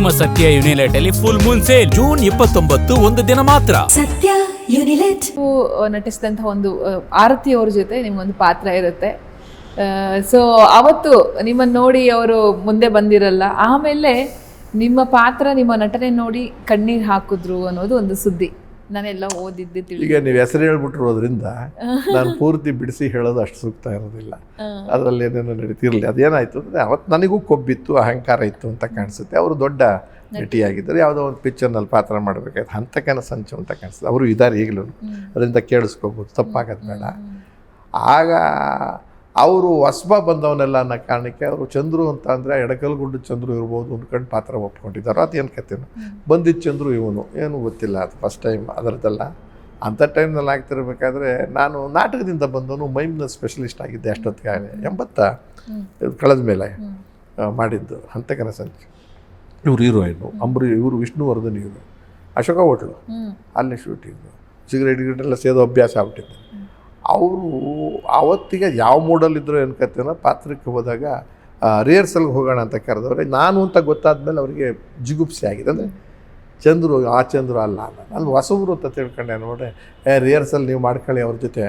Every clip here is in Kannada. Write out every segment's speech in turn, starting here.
ನಿಮ್ಮ ಸತ್ಯ ಯುನಿಲೆಟ್ ಅಲ್ಲಿ ಫುಲ್ ಮೂನ್ ಸೇಲ್ ಜೂನ್ 29 ಒಂದು ದಿನ ಮಾತ್ರ. ಸತ್ಯ ಯುನಿಲೆಟ್ ನಟಿಸಿದಂತಹ ಒಂದು ಆರತಿ ಅವ್ರ ಜೊತೆ ನಿಮ್ಗೊಂದು ಪಾತ್ರ ಇರುತ್ತೆ. ಸೊ ಅವತ್ತು ನಿಮ್ಮನ್ನು ನೋಡಿ ಅವರು ಮುಂದೆ ಬಂದಿರಲ್ಲ, ಆಮೇಲೆ ನಿಮ್ಮ ಪಾತ್ರ ನಿಮ್ಮ ನಟನೆ ನೋಡಿ ಕಣ್ಣೀರು ಹಾಕಿದ್ರು ಅನ್ನೋದು ಒಂದು ಸುದ್ದಿ ನಾನೆಲ್ಲ ಓದಿದ್ದೆ. ಈಗ ನೀವು ಹೆಸರು ಹೇಳ್ಬಿಟ್ಟಿರೋದ್ರಿಂದ ನಾನು ಪೂರ್ತಿ ಬಿಡಿಸಿ ಹೇಳೋದು ಅಷ್ಟು ಸೂಕ್ತ ಇರೋದಿಲ್ಲ. ಅದರಲ್ಲಿ ಏನೇನೋ ನಡೀತಿರಲಿ. ಅದೇನಾಯಿತು ಅಂದರೆ ಅವತ್ತು ನನಗೂ ಕೊಬ್ಬಿತ್ತು, ಅಹಂಕಾರ ಇತ್ತು ಅಂತ ಕಾಣಿಸುತ್ತೆ. ಅವರು ದೊಡ್ಡ ನಟಿಯಾಗಿದ್ದರು, ಯಾವುದೋ ಒಂದು ಪಿಕ್ಚರ್ನಲ್ಲಿ ಪಾತ್ರ ಮಾಡಬೇಕಾಯ್ತು, ಹಂತಕನ ಸಂಚು ಅಂತ ಕಾಣಿಸ್ತದೆ. ಅವರು ಇದ್ದಾರೆ ಈಗಲೂ, ಅದರಿಂದ ಕೇಳಿಸ್ಕೋಬೋದು, ತಪ್ಪಾಗದು ಬೇಡ. ಆಗ ಅವರು ಹೊಸಬ ಬಂದವನೆಲ್ಲ ಅನ್ನೋ ಕಾರಣಕ್ಕೆ ಅವರು ಚಂದ್ರು ಅಂತ ಅಂದರೆ ಎಡಕಲ್ಗುಡ್ಡು ಚಂದ್ರು ಇರ್ಬೋದು ಅಂದ್ಕೊಂಡು ಪಾತ್ರ ಒಪ್ಕೊಂಡಿದ್ದಾರೆ. ಅದೇನು ಕಥೆನು ಬಂದಿದ್ದು ಚಂದ್ರು ಇವನು ಏನು ಗೊತ್ತಿಲ್ಲ, ಅದು ಫಸ್ಟ್ ಟೈಮ್ ಅದರದ್ದಲ್ಲ. ಅಂಥ ಟೈಮ್ನಲ್ಲಿ ಆಗ್ತಿರ್ಬೇಕಾದ್ರೆ ನಾನು ನಾಟಕದಿಂದ ಬಂದವನು ಮೈಮ್ನ ಸ್ಪೆಷಲಿಸ್ಟ್ ಆಗಿದ್ದೆ ಅಷ್ಟೊತ್ತಿಗೆ. 80 ಕಳೆದ ಮೇಲೆ ಮಾಡಿದ್ದು ಹಂತಕನ ಸಂಚು. ಇವರು ಹೀರೋಯಿನ್ನು ಇವರು ವಿಷ್ಣುವರ್ಧನ್, ಇವರು ಅಶೋಕ ಹೋಟ್ಲು, ಅಲ್ಲಿ ಶೂಟಿಂಗು, ಸಿಗರೇಟ್ ಗಿಗರೆಲ್ಲ ಸೇದೋ ಅಭ್ಯಾಸ ಆಗ್ಬಿಟ್ಟಿದ್ದೆ. ಅವರು ಆವತ್ತಿಗೆ ಯಾವ ಮೂಡಲ್ಲಿದ್ದರು ಅನ್ಕತ್ತೇನೋ, ಪಾತ್ರಕ್ಕೆ ಹೋದಾಗ ರಿಹರ್ಸಲ್ಗೆ ಹೋಗೋಣ ಅಂತ ಕರೆದವ್ರೆ. ನಾನು ಅಂತ ಗೊತ್ತಾದ್ಮೇಲೆ ಅವರಿಗೆ ಜಿಗುಪ್ಸೆ ಆಗಿದೆ. ಅಂದರೆ ಚಂದ್ರು ಆ ಚಂದ್ರು ಅಲ್ಲ, ನಾನು ಹೊಸಬ್ರು ಅಂತ ತಿಳ್ಕೊಂಡೆ. ನೋಡ್ರೆ ರಿಹರ್ಸಲ್ ನೀವು ಮಾಡ್ಕೊಳ್ಳಿ, ಅವ್ರ ಜೊತೆ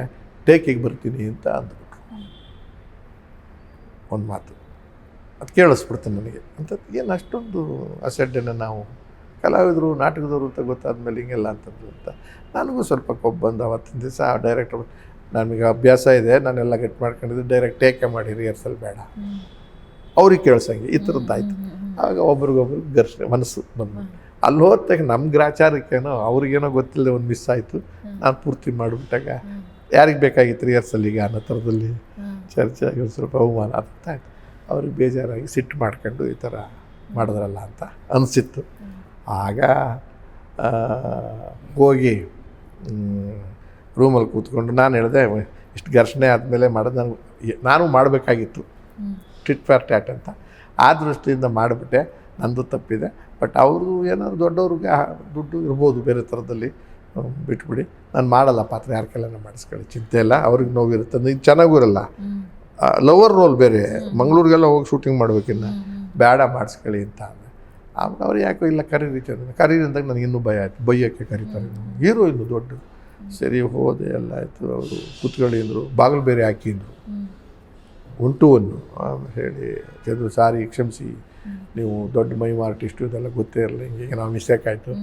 ಟೇಕಿಗೆ ಬರ್ತೀನಿ ಅಂತ ಅಂದ್ಬಿಟ್ರು. ಒಂದು ಮಾತು ಅದು ಕೇಳಿಸ್ಬಿಡ್ತೀನಿ ನನಗೆ. ಅಂಥದ್ದು ಏನು ಅಷ್ಟೊಂದು ಅಸಡ್ಡೆನ ನಾವು ಕಲಾವಿದರು ನಾಟಕದವರು ಅಂತ ಗೊತ್ತಾದ್ಮೇಲೆ ಹಿಂಗೆಲ್ಲ ಅಂತಂದು ಅಂತ ನನಗೂ ಸ್ವಲ್ಪ ಕೊಬ್ಬು ಬಂದು ಅವತ್ತಿನ ದಿವಸ ಡೈರೆಕ್ಟರ್, ನನಗೆ ಅಭ್ಯಾಸ ಇದೆ, ನಾನೆಲ್ಲ ಗಟ್ಟಿ ಮಾಡ್ಕೊಂಡಿದ್ದೆ, ಡೈರೆಕ್ಟ್ ಟೇಕೆ ಮಾಡಿ ರಿಹರ್ಸಲ್ ಬೇಡ, ಅವ್ರಿಗೆ ಕೇಳ್ಸಂಗೆ ಈ ಥರದ್ದಾಯ್ತು. ಆಗ ಒಬ್ರಿಗೊಬ್ರಿಗೆ ಘರ್ಷಣೆ ಮನಸ್ಸು ಬಂದು ಅಲ್ಲಿ ಹೋದಾಗ ನಮ್ಮ ಗ್ರಾಚಾರಕ್ಕೇನೋ ಅವ್ರಿಗೇನೋ ಗೊತ್ತಿಲ್ಲದೆ ಒಂದು ಮಿಸ್ ಆಯಿತು. ನಾನು ಪೂರ್ತಿ ಮಾಡಿಬಿಟ್ಟಾಗ ಯಾರಿಗೆ ಬೇಕಾಗಿತ್ತು ರಿಹರ್ಸಲ್ಲಿಗೆ ಅನ್ನೋ ಥರದಲ್ಲಿ ಚರ್ಚೆ ಆಗಿ ಒಂದು ಸ್ವಲ್ಪ ಅವಮಾನ ಅಂತ ಆಯ್ತು. ಅವ್ರಿಗೆ ಬೇಜಾರಾಗಿ ಸಿಟ್ಟು ಮಾಡ್ಕೊಂಡು ಈ ಥರ ಮಾಡಿದ್ರಲ್ಲ ಅಂತ ಅನಿಸಿತ್ತು. ಆಗ ಹೋಗಿ ರೂಮಲ್ಲಿ ಕೂತ್ಕೊಂಡು ನಾನು ಹೇಳಿದೆ, ಇಷ್ಟು ಘರ್ಷಣೆ ಆದಮೇಲೆ ಮಾಡೋದು ನಾನು ಮಾಡಬೇಕಾಗಿತ್ತು, ಟಿಟ್ ಫಾರ್ ಟ್ಯಾಟ್ ಅಂತ. ಆ ದೃಷ್ಟಿಯಿಂದ ಮಾಡಿಬಿಟ್ಟೆ, ನಂದು ತಪ್ಪಿದೆ. ಬಟ್ ಅವರು ಏನಾದ್ರು ದೊಡ್ಡವ್ರಿಗೆ ದುಡ್ಡು ಇರ್ಬೋದು ಬೇರೆ ಥರದಲ್ಲಿ, ಬಿಟ್ಬಿಡಿ, ನಾನು ಮಾಡಲ್ಲ ಪಾತ್ರ, ಯಾರ ಕೈಲನ ಮಾಡಿಸ್ಕೊಳ್ಳಿ, ಚಿಂತೆ ಇಲ್ಲ, ಅವ್ರಿಗೆ ನೋವಿರುತ್ತೆ. ಇದು ಚೆನ್ನಾಗೂ ಇರಲ್ಲ, ಲವರ್ ರೋಲ್ ಬೇರೆ, ಮಂಗಳೂರಿಗೆಲ್ಲ ಹೋಗಿ ಶೂಟಿಂಗ್ ಮಾಡ್ಬೇಕಿನ್ನ, ಬೇಡ ಮಾಡಿಸ್ಕೊಳ್ಳಿ ಅಂತ. ಆಮೇಲೆ ಅವ್ರು ಯಾಕೋ ಇಲ್ಲ ಕರೀರಿ ಕರೀರಿ ಅಂದಾಗ ನನಗೆ ಇನ್ನೂ ಭಯ ಆಯಿತು, ಬೈಯೋಕ್ಕೆ ಕರೀತಾರೆ, ಹೀರೋ ಇನ್ನು ದೊಡ್ಡ. ಸರಿ ಹೋದೆ, ಎಲ್ಲ ಆಯಿತು. ಅವರು ಕೂತ್ಕೊಳ್ಳಿ ಅಂದರು, ಬಾಗಿಲು ಬೇರೆ ಹಾಕಿದ್ರು, 1 to 1 ಹೇಳಿ, ಚಂದ್ರು ಸಾರಿ ಕ್ಷಮಿಸಿ, ನೀವು ದೊಡ್ಡ ಮೈಮ್ ಆರ್ಟಿಸ್ಟು, ಇದೆಲ್ಲ ಗೊತ್ತೇ ಇರಲಿಲ್ಲ, ಹಿಂಗೆ ನಾವು ಮಿಸ್ಟೇಕ್ ಆಯಿತು,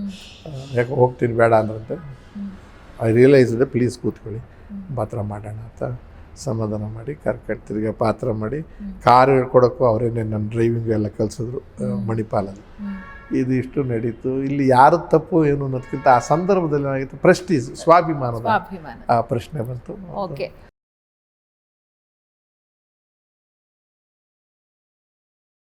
ಯಾಕೆ ಹೋಗ್ತೀನಿ ಬೇಡ ಅಂದ್ರಂತೆ. ಐ ರಿಯಲೈಸ್ ಇದೆ, ಪ್ಲೀಸ್ ಕೂತ್ಕೊಳ್ಳಿ, ಪಾತ್ರ ಮಾಡೋಣ ಅಂತ ಸಮಾಧಾನ ಮಾಡಿ ಕರ್ಕೊಂಡು ತಿರ್ಗಿ ಪಾತ್ರ ಮಾಡಿ ಕಾರ್ ಹೇಳ್ಕೊಡೋಕ್ಕೂ ಅವರೇನೆ ನನ್ನ ಡ್ರೈವಿಂಗು ಎಲ್ಲ ಕಲಿಸಿದ್ರು ಮಣಿಪಾಲಲ್ಲಿ. ಇದು ಇಷ್ಟು ನಡೀತು. ಇಲ್ಲಿ ಯಾರು ತಪ್ಪು ಏನು ಅನ್ನೋದಕ್ಕಿಂತ ಆ ಸಂದರ್ಭದಲ್ಲಿ ಏನಾಗಿತ್ತು, ಪ್ರೆಸ್ಟೀಜ್, ಸ್ವಾಭಿಮಾನದ ಆ ಪ್ರಶ್ನೆ ಬಂತು. ಓಕೆ.